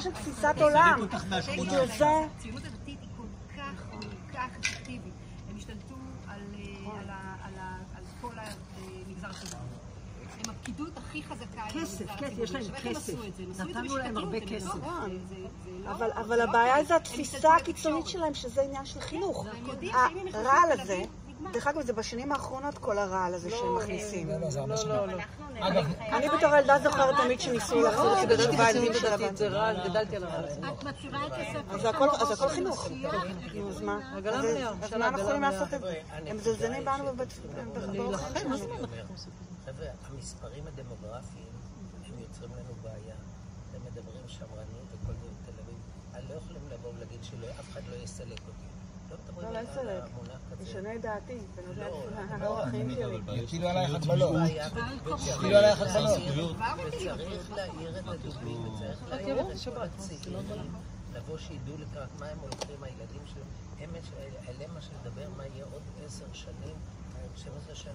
של תפיסת עולם. בגלל זה... הציונות הדתית היא כל כך אפקטיבית. הם השתלטו על כל המגזר הציבורי. הם הפקידות הכי חזקה. כסף, כן, יש להם כסף. נתנו להם הרבה כסף. אבל הבעיה זה התפיסה הקיצונית שלהם, שזה עניין של חינוך. הרעל הזה, דרך אגב, זה בשנים האחרונות כל הרעל הזה שהם מכניסים. אני בתור ילדה זוכרת תמיד שניסו להחזיר את הגדול והילדים של הבן. זה רעל, גדלתי על הרעל. את מצהירה על כסף. אז זה הכל חינוך. אז מה? אז מה אנחנו יכולים לעשות את זה? הם זלזלים בנו ובאורחים שלנו. חבר'ה, המספרים הדמוגרפיים הם יוצרים לנו בעיה. הם מדברים שמרנית וכל זה בתל אביב. לא יכולים לבוא ולהגיד שאף אחד לא יסלק אותי. לא לסלק, ישנה את דעתי, בנוגע לאורחים שלי. יפילו עלייך הגבלות. יפילו עלייך הגבלות. וצריך להעיר את הדובים, וצריך להעיר את הצעירים. לבוא שידעו לקראת מה הם הולכים, הילדים שלהם. אלה מה שלדבר מה יהיה עוד 10 שנים, 12 שנה,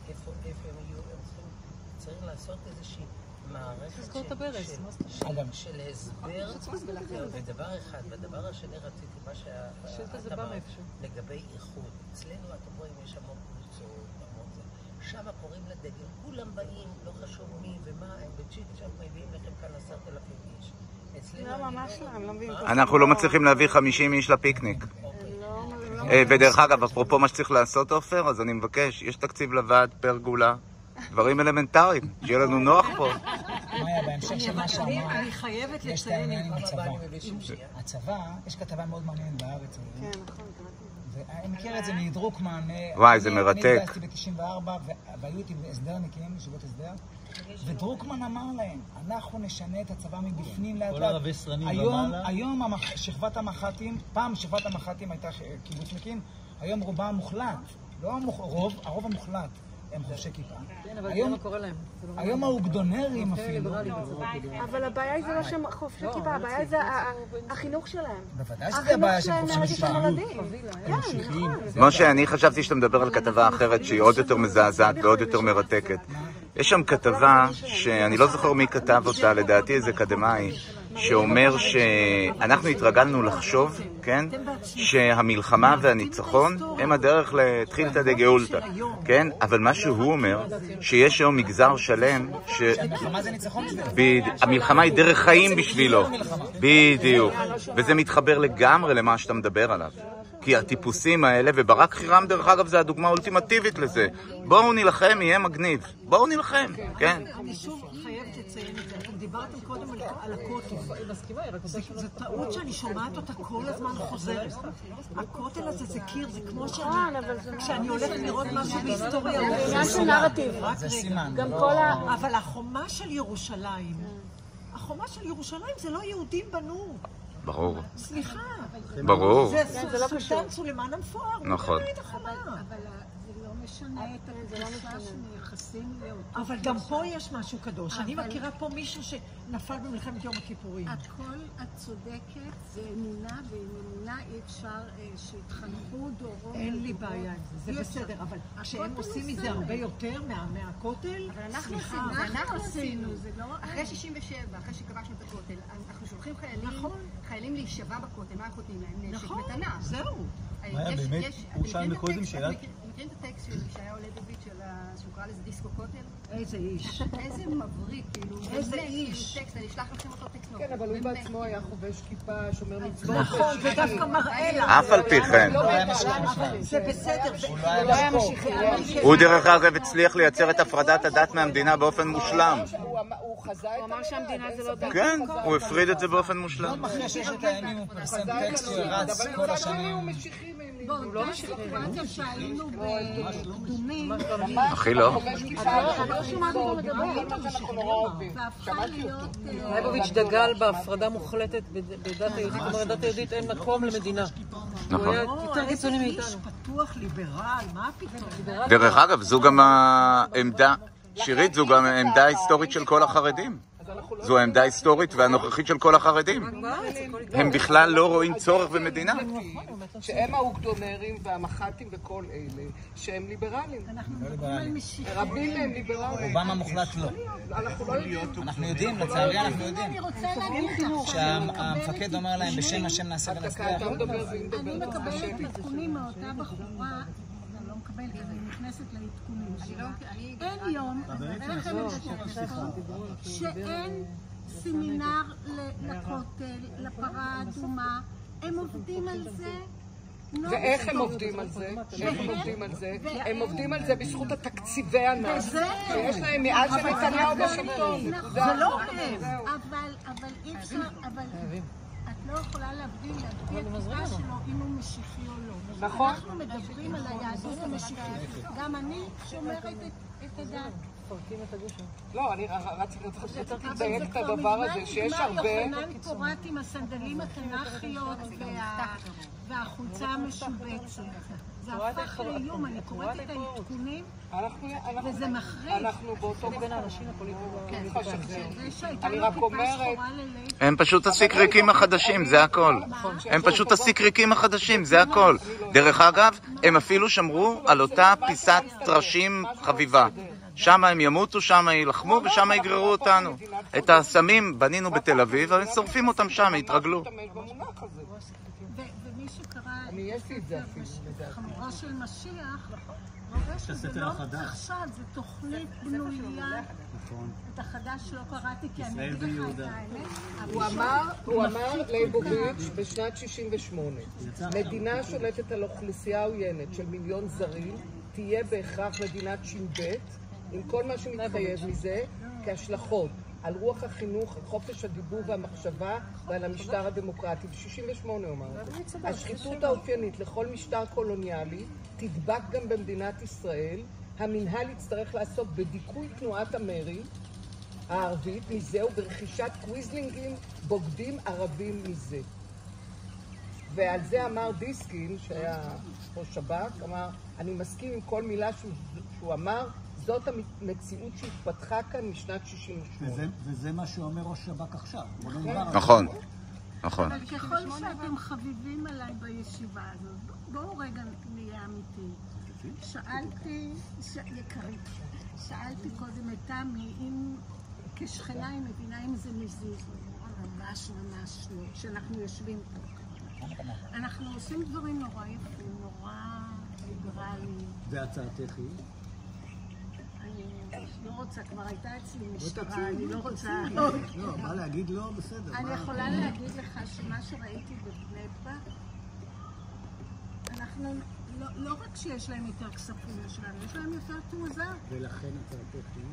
איפה הם יהיו. צריך לעשות איזושהי מערכת של הסבר. ודבר אחד, והדבר השני רציתי מה שאת אמרת לגבי איחוד. אצלנו אתם רואים יש המון קבוצות, המון זה. שם קוראים לדגל, כולם באים, לא חשוב מי ומה, הם בצ'יק שם מביאים לכם כאן 10,000 איש. לא, ממש לא, הם לא מביאים. אנחנו לא מצליחים להביא 50 איש לפיקניק. ודרך אגב, אפרופו מה שצריך לעשות, עופר, אז אני מבקש, יש תקציב לוועד פרגולה. דברים אלמנטריים, שיהיה לנו נוח פה. מאיה, בהמשך של מה שאמר, אני חייבת יש את העניין עם הצבא. הצבא, יש כתבה מאוד מעניינת בארץ. כן, נכון. אני מכיר את זה מדרוקמן. וואי, זה מרתק. אני התגייסתי ב-94, והיו איתי הסדרניקים, ישיבות הסדר, ודרוקמן אמר להם, אנחנו נשנה את הצבא מבפנים לאט לאט. היום שכבת המח"טים, פעם שכבת המח"טים הייתה קיבוצניקים, היום רובה המוחלט, לא הרוב המוחלט. הם חובשי כיפה. כן, אבל זה מה קורה להם. היום האוגדונרים אפילו. אבל הבעיה היא זה לא שהם חובשי כיפה, הבעיה זה החינוך שלהם. בוודאי שזה הבעיה שהם חובשי כיפה. משה, אני חשבתי שאתה מדבר על כתבה אחרת שהיא עוד יותר מזעזעת ועוד יותר מרתקת. יש שם כתבה שאני לא זוכר מי כתב אותה, לדעתי איזה אקדמאי, שאומר שאנחנו התרגלנו לחשוב, כן, שהמלחמה והניצחון הם הדרך לתחילתא דגאולתא, כן, אבל מה שהוא אומר, שיש היום מגזר שלם, המלחמה היא דרך חיים בשבילו, בדיוק, וזה מתחבר לגמרי למה שאתה מדבר עליו. כי הטיפוסים האלה, וברק חירם דרך אגב זה הדוגמה האולטימטיבית לזה. בואו נלחם, יהיה מגניב. בואו נלחם, כן. אני שוב חייבת לציין את זה. אתם דיברתם קודם על הכותל. זו טעות שאני שומעת אותה כל הזמן חוזרת. הכותל הזה זה קיר, זה כמו כשאני הולכת לראות משהו בהיסטוריה. זה עניין של נרטיב. זה סימן. אבל החומה של ירושלים, זה לא יהודים בנו. ברור. סליחה. ברור. זה סולטן סולימאן המפואר. נכון. אבל זה לא משנה את התפיסה שמייחסים לאותו. אבל גם פה יש משהו קדוש. אני מכירה פה מישהו שנפל במלחמת יום הכיפורים. הכל את צודקת, זה אמונה, ועם אמונה אי אפשר שיתחנכו דורות. אין לי בעיה עם זה, זה בסדר, אבל כשהם עושים מזה הרבה יותר מהכותל, אבל אנחנו עשינו, זה לא... אחרי 67, אחרי שכבשנו את הכותל, אנחנו שולחים חיילים להישבע בכותל, מה אנחנו נותנים להם? נשק מתנה. זהו. מאיה, באמת, הוא שאל מקודם שאלה... מכירים את הטקסט של ישעיהו ליבוביץ' שהוא קרא לזה דיסקו כותל? איזה איש. איזה מבריק, כאילו. איזה איש. אני אשלח לכם אותו טקסט. כן, אבל הוא בעצמו היה חובש כיפה, שומר מצוות. נכון, זה דווקא מראה לה. אף על פי כן. זה בסדר. הוא דרך אגב הצליח לייצר את הפרדת הדת מהמדינה באופן מושלם. הוא חזה את... הוא אמר שהמדינה זה לא דת. כן, הוא הפריד את זה באופן מושלם. עוד אחרי 6 הימים הוא פרסם טקסט שרץ כל השנים. הוא לא בסיטואציה שהיינו בקדומים. הכי לא. לא שמענו אותו מדבר. והפכה להיות... ליבוביץ' דגל בהפרדה מוחלטת בדת היהודית. זאת אומרת, דת היהודית אין מקום למדינה. נכון. הוא היה יותר קיצוני מאיתנו. איש פתוח, ליברל, מה פתאום? דרך אגב, זו גם העמדה, שירית, זו גם העמדה ההיסטורית של כל החרדים. זו העמדה ההיסטורית והנוכחית של כל החרדים. הם בכלל לא רואים צורך במדינה. שהם האוגדונרים והמח"טים וכל אלה, שהם ליברלים. רבים מהם ליברלים. רובם המוחלט לא. אנחנו יודעים, לצערי אנחנו יודעים. שהמפקד אומר להם בשם השם נעשה ונצליח. אני מקבלת עדכונים מאותה בחורה, אני לא מקבלת, אני נכנסת לעדכונים שלה. אין יום, אין לכם את התקשורת, שאין סמינר לכותל, לפרה האדומה, הם עובדים על זה. ואיך הם עובדים על זה? איך הם עובדים על זה? הם עובדים על זה בזכות התקציבי ענק שיש להם מאז שנתניהו בשלטון. זה לא הם. אבל אי אפשר, את לא יכולה להבדיל הכיפה שלו אם הוא משיחי או לא. נכון. אנחנו מדברים על היהדות המשיחית. גם אני שומרת את הדת. לא, אני רציתי לדייק את הדבר הזה, שיש הרבה... יוחנן פורט עם הסנדלים התנ"כיות והחולצה המשובצת. זה הפך לאיום, אני קוראת את העדכונים, וזה מחריב. אנחנו באותו אני רק אומרת... הם פשוט הסיקריקים החדשים, זה הכל. הם פשוט הסיקריקים החדשים, זה הכל. דרך אגב, הם אפילו שמרו על אותה פיסת טרשים חביבה. שם הם ימותו, שם ילחמו ושם יגררו אותנו. את הסמים בנינו בתל אביב, אבל שורפים אותם שם, התרגלו. ומי שקרא את חמורה של משיח, רואה שזה לא עכשיו, זה תוכנית בנויה. את החדש לא קראתי כי אני אגיד לך את האמת. הוא אמר ליבוביץ' בשנת 68, מדינה שולטת על אוכלוסייה עוינת של מיליון זרים, תהיה בהכרח מדינת ש"ב, עם כל מה שמתחייב מזה, כהשלכות על רוח החינוך, על חופש הדיבור והמחשבה ועל המשטר הדמוקרטי. ב-68 אומר את זה. השחיתות האופיינית לכל משטר קולוניאלי תדבק גם במדינת ישראל. המנהל יצטרך לעסוק בדיכוי תנועת המרי הערבית מזה וברכישת קוויזלינגים בוגדים ערבים מזה. ועל זה אמר דיסקין, שהיה ראש שב"כ, אמר, אני מסכים עם כל מילה שהוא אמר, זאת המציאות שהתפתחה כאן משנת 68. וזה מה שאומר ראש שב"כ עכשיו. נכון, נכון. אבל ככל שאתם חביבים עליי בישיבה הזאת, בואו רגע נהיה אמיתיים. שאלתי קודם את תמי, אם כשכנה היא מבינה אם זה מזיז, ממש ממש לא, כשאנחנו יושבים פה. אנחנו עושים דברים נורא יפים, נורא ליברליים. והצעתך היא? אני לא רוצה, כבר הייתה אצלי משטרה, אני לא רוצה... לא, מה להגיד לא, בסדר. אני יכולה להגיד לך שמה שראיתי בבני ברק, אנחנו... לא רק שיש להם יותר כספים שלנו, יש להם יותר תעוזה. ולכן הצעתך היא?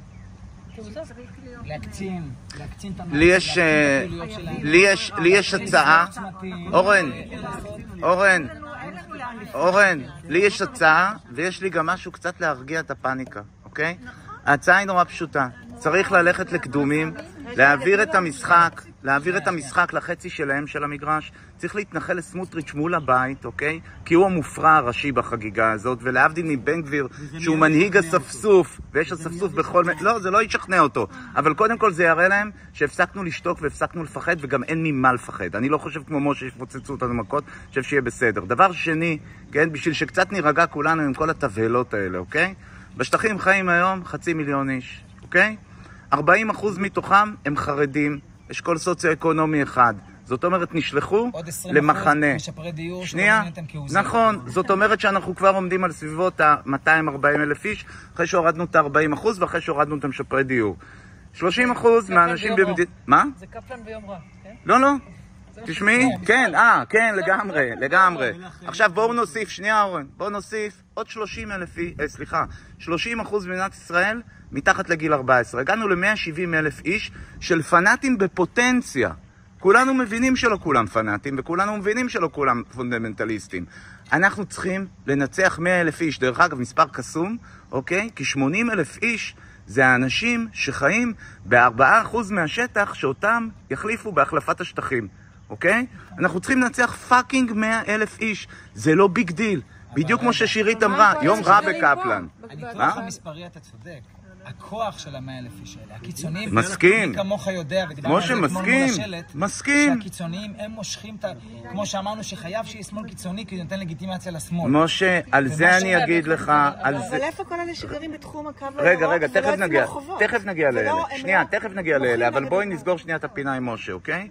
להקצין את לי יש הצעה, אורן, לי יש הצעה ויש לי גם משהו קצת להרגיע את הפאניקה, אוקיי? ההצעה היא נורא פשוטה, צריך ללכת לקדומים, להעביר את המשחק לחצי שלהם של המגרש, צריך להתנחל לסמוטריץ' מול הבית, אוקיי? כי הוא המופרע הראשי בחגיגה הזאת, ולהבדיל מבן גביר, שהוא מנהיג הספסוף, ויש הספסוף בכל... לא, זה לא ישכנע אותו, אבל קודם כל זה יראה להם שהפסקנו לשתוק והפסקנו לפחד, וגם אין ממה לפחד. אני לא חושב כמו משה שפוצצו אותנו מכות, חושב שיהיה בסדר. דבר שני, כן, בשביל שקצת נירגע כולנו עם כל התבהלות האלה, אוקיי? בשטחים חיים היום 500,000 איש, אוקיי? 40% מתוכם הם חרדים, אשכול סוציו-אקונומי אחד. זאת אומרת, נשלחו למחנה. שנייה, נכון, זאת אומרת שאנחנו כבר עומדים על סביבות ה-240,000 איש, אחרי שהורדנו את ה-40% ואחרי שהורדנו את המשפרי דיור. 30% מהאנשים במדינת... מה? זה קפלן ביום רע, כן? לא. תשמעי? כן, לגמרי. עכשיו בואו נוסיף, שנייה אורן, בואו נוסיף עוד 30% במדינת ישראל מתחת לגיל 14. הגענו ל-170,000 איש של פנאטים בפוטנציה. כולנו מבינים שלא כולם פנאטים, וכולנו מבינים שלא כולם פונדמנטליסטים. אנחנו צריכים לנצח 100,000 איש. דרך אגב, מספר קסום, אוקיי? כי 80,000 איש זה האנשים שחיים ב4% מהשטח שאותם יחליפו בהחלפת השטחים. אוקיי? אנחנו צריכים לנצח פאקינג 100,000 איש. זה לא ביג דיל. בדיוק כמו ששירית אמרה, יום רע בקפלן. אני אקרא לך מספרי, אתה צודק. הכוח של 100,000 איש האלה, הקיצוניים, מסכים. מי כמוך יודע, ודיברנו על זה אתמול מול השלט, שהקיצוניים הם מושכים, כמו שאמרנו שחייב שיהיה שמאל קיצוני, כי זה נותן לגיטימציה לשמאל. משה, על זה אני אגיד לך, אבל איפה כל אלה שגרים בתחום הקו הירוק? רגע, תכף נגיע לאלה. שנייה, תכף נגיע לאלה, אבל בואי נסגור שנייה את הפינה עם משה, אוקיי?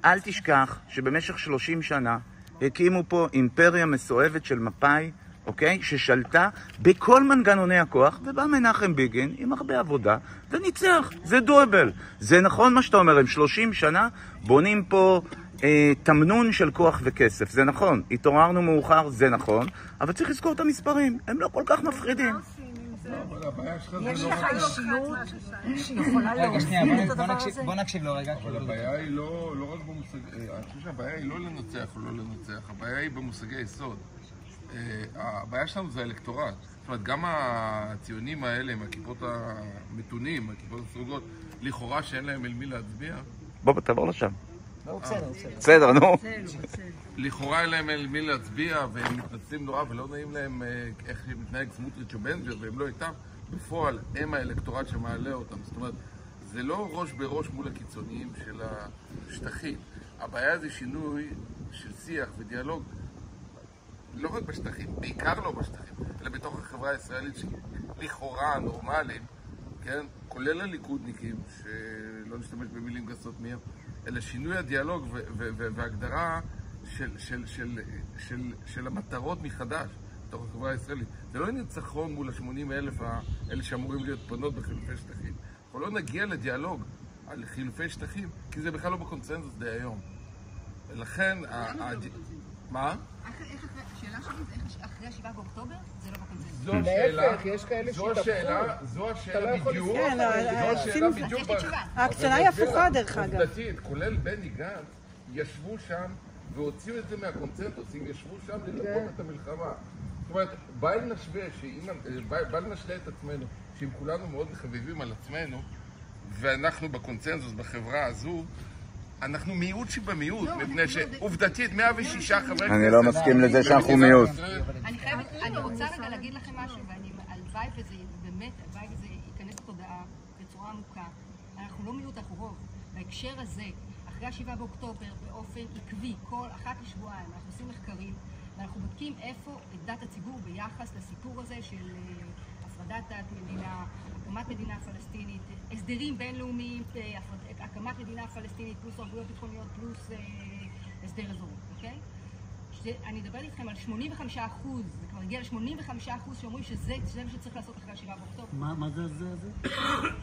אל תשכח שבמשך 30 שנה הקימו פה אימפריה מסואבת של מפא"י, אוקיי? ששלטה בכל מנגנוני הכוח, ובא מנחם בגין עם הרבה עבודה, וניצח. זה דואבל. זה נכון מה שאתה אומר, הם 30 שנה בונים פה תמנון של כוח וכסף. זה נכון. התעוררנו מאוחר, זה נכון, אבל צריך לזכור את המספרים. הם לא כל כך מפחידים. יש לך אישיות שיכולה להוביל את הדבר הזה? בוא נקשיב לו רגע. אבל הבעיה היא לא רק במושגי... אני חושב שהבעיה היא לא לנצח או לא לנצח, הבעיה היא במושגי יסוד. הבעיה שלנו זה האלקטורט. זאת אומרת, גם הציונים האלה, עם הכיפות המתונים, הכיפות הסרוגות, לכאורה שאין להם אל מי להצביע. בוא, תעבור לשם. בסדר, נו. לכאורה אין להם אל מי להצביע, והם מתנצלים נורא, ולא נעים להם איך מתנהג סמוטריץ' או בן גביר, והם לא איתם. בפועל, הם האלקטורט שמעלה אותם. זאת אומרת, זה לא ראש בראש מול הקיצוניים של השטחים. הבעיה זה שינוי של שיח ודיאלוג, לא רק בשטחים, בעיקר לא בשטחים, אלא בתוך החברה הישראלית שלכאורה נורמליים, כן? כולל הליכודניקים, שלא נשתמש במילים גסות מהם, אלא שינוי הדיאלוג והגדרה של המטרות מחדש בתוך החברה הישראלית. זה לא ניצחון מול ה-80,000 האלה שאמורים להיות פונות בחילופי שטחים. אנחנו לא נגיע לדיאלוג על חילופי שטחים, כי זה בכלל לא בקונצנזוס די היום. ולכן, מה? השאלה שלי זה איך אחרי 7 באוקטובר זה לא בקונצנזוס. זו השאלה, יש כאלה זו השאלה בדיוק. ההקצנה היא הפוכה דרך אגב. עובדתית, כולל בני גנץ, ישבו שם והוציאו את זה מהקונצנזוס, הם ישבו שם ללפות את המלחמה. זאת אומרת, בל נשלה את עצמנו, שאם כולנו מאוד חביבים על עצמנו, ואנחנו בקונצנזוס בחברה הזו, אנחנו מיעוט שבמיעוט, מפני שעובדתית 106 חברי כנסת... אני לא מסכים לזה שאנחנו מיעוט. אני רוצה רגע להגיד לכם משהו, והלוואי וזה באמת, הלוואי וזה ייכנס לתודעה בצורה עמוקה. אנחנו לא מיעוט, אנחנו רוב. בהקשר הזה, אחרי 7 באוקטובר, באופן עקבי, כל אחת לשבועיים, אנחנו עושים מחקרים, ואנחנו בודקים איפה את דת הציבור ביחס לסיפור הזה של הפרדת דת מדינה, הקמת מדינה פלסטינית, הסדרים בינלאומיים, הקמת מדינה פלסטינית פלוס ערבויות ביטחוניות פלוס הסדר אזורי, אוקיי? אני אדבר איתכם על 85%, זה כבר הגיע ל-85% שאומרים שזה מה שצריך לעשות אחרי 7 באוקטובר. מה זה הזה?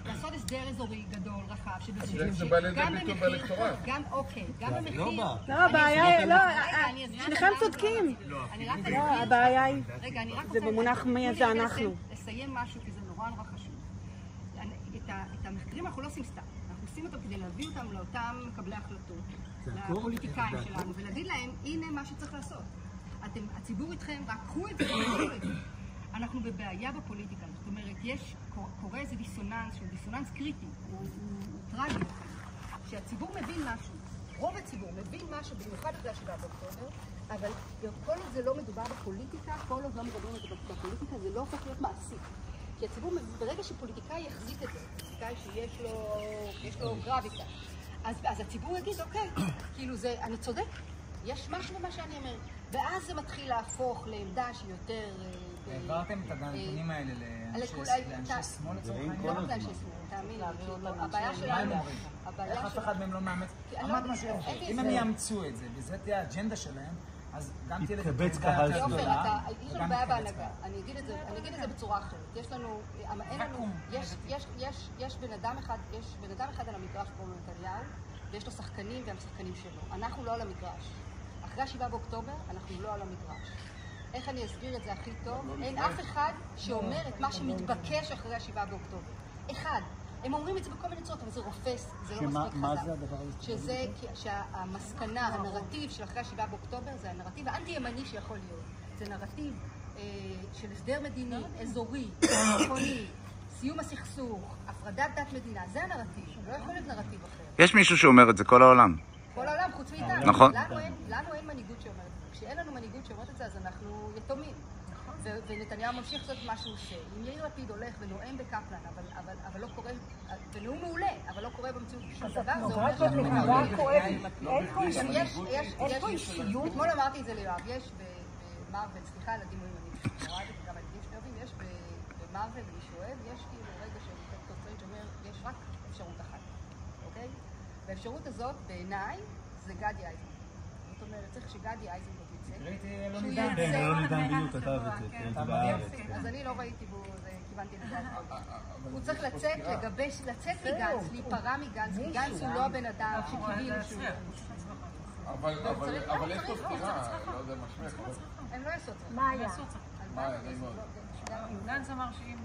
לעשות הסדר אזורי גדול, רחב, זה בא לידי ביטוי באלקטורט. גם אוקיי, גם במחיר... לא, הבעיה היא... לא, שניכם צודקים. לא, הבעיה היא... רגע, אני רק זה במונח מי זה אנחנו. לסיים משהו, כי זה נורא חשוב. את המחקרים אנחנו לא עושים סתם. אנחנו עושים אותם כדי להביא אותם לאותם מקבלי החלטות, לפוליטיקאים שלנו, ולהגיד להם, הנה מה שצריך לעשות. הציבור איתכם, רק קחו את זה ותראו את זה. אנחנו בבעיה בפוליטיקה, זאת אומרת, קורה איזה דיסוננס, שהוא דיסוננס קריטי, הוא טרגי, שהציבור מבין משהו, רוב הציבור מבין משהו, במיוחד אחרי 7 באוקטובר, אבל כל עוד זה לא מדובר בפוליטיקה, כל עוד לא מדברים על זה בפוליטיקה, זה לא הופך להיות מעשי. כי הציבור, ברגע שפוליטיקאי יחזיק את זה, פוליטיקאי שיש לו גרביקה, אז הציבור יגיד, אוקיי, כאילו זה, אני צודק, יש משהו במה שאני אומר, ואז זה מתחיל להפוך לעמדה שהיא יותר... העברתם את הנתונים האלה לאנשי שמאל לצורך העניין? לא רק לאנשי שמאל, תאמין לי, הבעיה שלנו... איך אף אחד מהם לא מאמץ? אמרת משהו, אם הם יאמצו את זה, וזה תהיה האג'נדה שלהם, אז גם תהיה יתקבץ קהל גדולה. יש לנו בעיה בהנהגה, אני אגיד את זה בצורה אחרת. יש לנו, יש בן אדם אחד על המגרש פה נתניהו, ויש לו שחקנים והם שחקנים שלו. אנחנו לא על המגרש. אחרי 7 באוקטובר אנחנו לא על המגרש. איך אני אסביר את זה הכי טוב? אין אף אחד שאומר את מה שמתבקש אחרי 7 באוקטובר. אחד. הם אומרים את זה בכל מיני צורות, אבל זה רופס, זה לא מספיק חזק. מה זה הדבר הזה? שזה שהמסקנה, הנרטיב של אחרי 7 באוקטובר, זה הנרטיב האנטי-ימני שיכול להיות. זה נרטיב של הסדר מדיני, אזורי, ביטחוני, סיום הסכסוך, הפרדת דת מדינה, זה הנרטיב, לא יכול להיות נרטיב אחר. יש מישהו שאומר את זה, כל העולם. כל העולם, חוץ מאיתנו. נכון. לנו אין מנהיגות שאומרת את זה. כשאין לנו מנהיגות שאומרת את זה, אז אנחנו יתומים. ונתניהו ממשיך לעשות מה שהוא עושה. אם יאיר לפיד הולך ונואם בקפלן, אבל לא קורא, ונאום מעולה, אבל לא קורא במציאות שום דבר, זה אומר אין פה אישיות. אתמול אמרתי את זה ליואב, יש במרוול, סליחה על הדימויים, אני רואה את זה גם הילדים שלי אוהבים, יש במרוול ומי שאוהב, יש כאילו רגע של דוקטור סטרנג' אומר, יש רק אפשרות אחת, אוקיי? והאפשרות הזאת, בעיניי, זה גדי אייזנברג. זאת אומרת, צריך שגדי אייזנברג אז אני לא ראיתי בו, כיוונתי לגנץ. הוא צריך לצאת מגנץ, להיפרע מגנץ, כי גנץ הוא לא הבן אדם שקיווינו שהוא... אבל יש פה סתירה, לא יודע מה שמך. הם לא יעשו את זה. מה היה? מה היה? גנץ אמר שאם...